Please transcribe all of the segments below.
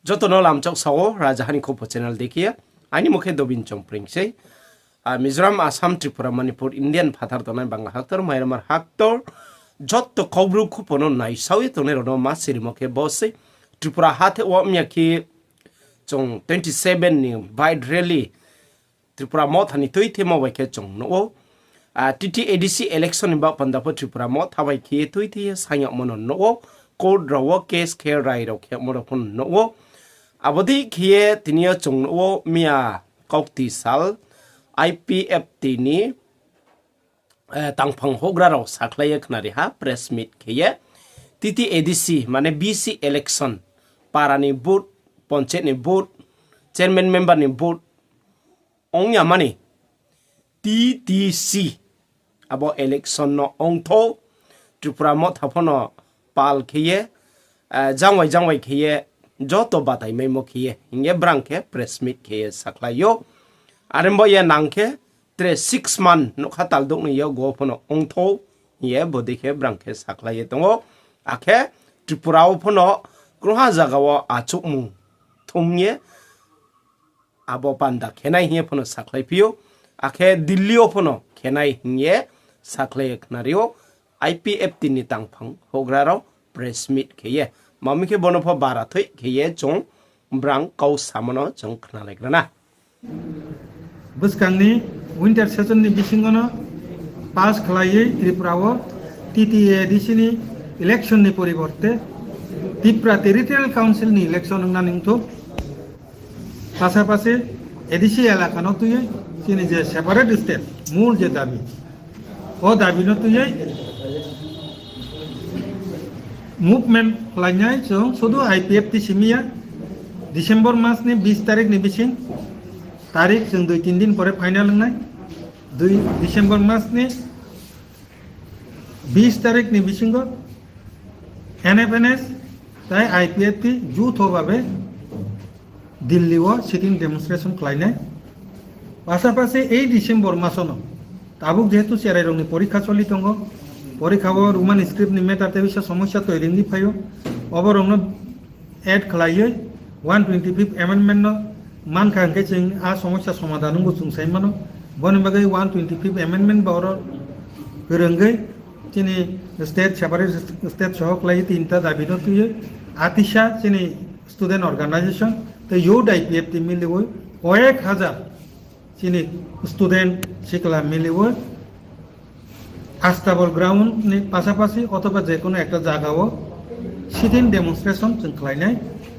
যত নলাম চক সাও রাজহানি খোপ চ্যানেল দেখিয়ে আইনি মুখে দবিন চম্প্রিং সেই মিজোরাম আসাম ত্রিপুরা মণিপুর ইন্ডিয়ান ফাথার তনাই বাংলা হাক্তর মায়ের হাক্তর যত খবরু খুপনো নাই সাউই তনে রনো মা সিরিমকে বসে ত্রিপুরা হাতে ও মিয়াকি চং 27 ni বাইড রেলি ত্রিপুরা মত হানি তৈ থেমো বাইকে চং নো টিটি এডিসি ইলেকশন বা পান্দাপ ত্রিপুরা মত হাবাই খি তৈ থে সাইয়া মন নো কোড রও কেস খে রাই রও খে মর ফন নো আবদি খিয়ে তিনিয়া চং নো মিয়া কক্তি সাল IPF tini tangphang hogra rok saklaya khnari ha press meet khiye titi ADC mane BC election parani boot ponche ni boot chairman member ni boot ongya mani TTC abo election no ongtho tripura mo thaphono pal khiye jangwai khiye joto batai mai mo khiye inge brangke press meet khiye saklayo arembo ye nangke 6 month no khatal dok ni yo go phono ongtho ye bodike brangke saklaye tongo akhe tripura phono groha jagawo achukmu thumye abo panda khenai hiye phono saklai pio akhe dilli phono khenai hiye saklai khnario IPF tini tangphang hograro press meet kheye mamike bonopho bara thoi kheye chong brang kau samono chong khnalaigrana Buskangni winter session ni bisingono pass khlaye Tripurao TTADC ni election ni poriborte Tripura Territorial Council ni election na ningtho pasapase ADC elaka no tuye chini je separate state mul je dabi o dabi no tuye movement khlanyai chong sudu IPF ti simia December mas ni 20 tarik ni bising तारीख जों 2-3 दिन परे final होनाय 2 December मासनि 20 तारिख नि बिसिंग NFNS ताइ IPF ति जुथभावे दिल्लीव सिटिं डेमनस्ट्रेशन खालायनाय पासापासि 8 डिसेम्बर मासनो ताबुक जेहेतु सेराइरंनि परीक्षा चलि दङ परीक्षाव रुमान स्क्रिप्ट नि मेटाते बिसा समस्या तैरिनि फायो अबरंनो एड खालायो 125 एमेन्डमेन्ट नो मान खांके जों आ समस्या समाधान गुसुं साइमानो बन बागै 125 एमेन्डमेन्ट बावर गोरोंगै तिनि स्टेट सेपारेट स्टेट सहक लाई तीनटा दाबि न तुयो आतिशा तिनि स्टुडेन्ट अर्गानाइजेशन तो यो IPF ति मिलिवो 1000 तिनि स्टुडेन्ट सिकला मिलिवो आस्ताबल ग्राउन्ड नि पासापासि अथवा जे कोनो एकटा जागाव सिटिं डेमनस्ट्रेशन जों खालायनाय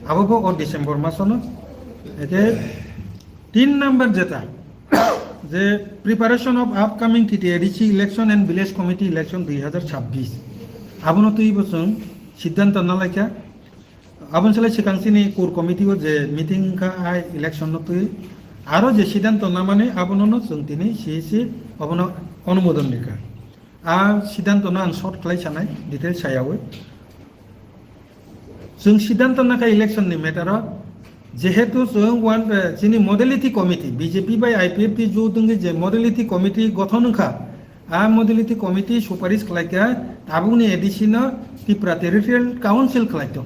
आबो अ डिसेम्बर मासनो एके 3 नंबर जेता जे preparation of upcoming TTADC election and village committee election 2026 आबनो तुई बसं सिद्धांत नालायका आबन सले सिकांसिनि कोर कमिटी जे मीटिंग का आइ इलेक्शन न तुई आरो जे सिद्धांत ना माने आबनो न जोंतिनि सिसि आबनो अनुमोदन निका आ सिद्धांत ना आं शर्ट क्लाइ सानाय डिटेल सायावै जों सिद्धांत नाका इलेक्शन नि मेटारा जेहेतु जों वान जिनि मडेलिटी कमिटी BJP बाय IPF ति जो दंगे जे मडेलिटी कमिटी गठन खा आ मडेलिटी कमिटी सुपारिश खालायका ताबुनि एडिशन त्रिपुरा टेरिटोरियल काउन्सिल खालायतो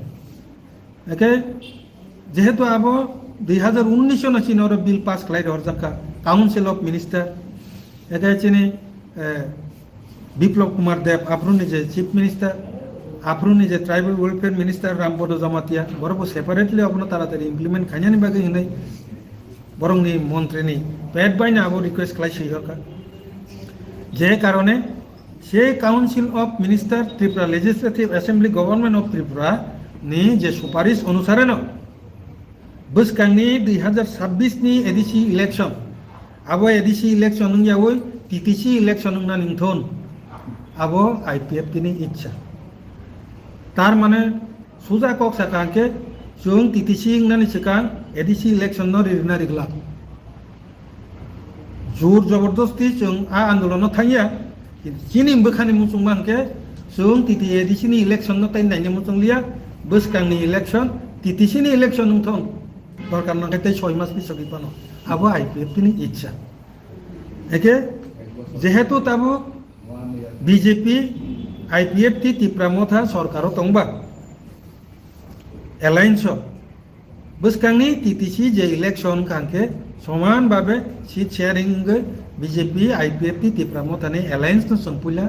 एके जेहेतु आबो 2019 न चिनर बिल पास खालाय हरजाका काउन्सिल ऑफ मिनिस्टर एके चिनि बिप्लब कुमार देव आप्रुनि जे चीफ मिनिस्टर आप्रुनि जे tribal welfare minister Rampada Jamatia बरबो सेपारेटली अपनो तारातारि इमप्लिमेंट खान्यानि बागै हिनै बरंनि मन्त्रिनि पेड बायना आबो रिक्वेस्ट खालायसैहका जे कारणे से council of minister Tripura legislative assembly government of Tripura नि जे सुपारिश अनुसारेनो बुसकांनि 2026 नि ADC इलेक्शन आबो ADC इलेक्शन नंयावै TTC इलेक्शन नंना निंथन आबो IPF तिनि इच्छा तार माने सुजा कक साकांके जों TTC इंगनानि सिकां ADC इलेक्शन न रिरना रिगला जोर जबरदस्ती जों आ आंदोलन थांया जिनि बखानि मुसुं मानके जों TTADC नि इलेक्शन न ताइन नायनि मुसुं लिया बसकांनि इलेक्शन TTC नि इलेक्शन नंथन दरकार नांखाय 6 मास बिसगि पानो आबो IPF नि इच्छा एके जेहेतु ताबो BJP IPF ति त्रिपुरा मथा सरकारो तंबा एलायन्स বসকাংনি টিটিসি যে ইলেকশন কাংকে সমানভাবে সিট শেয়ারিং বিজেপি আইপিএফ টি টিপ্রামো তানে অ্যালায়েন্স ন সংপুলা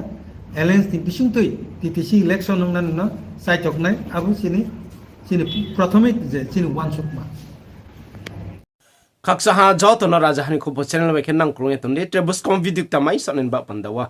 অ্যালায়েন্স নি বিসুংতই টিটিসি ইলেকশন নংনা সাইটকনাই আবু সিনি প্রাথমিক যে সিনি ওয়ানসুকমা kaksa ha jaw to na raja hani ko channel ba khen nang krung eton de trebus kom video ta mai sanen ba pandawa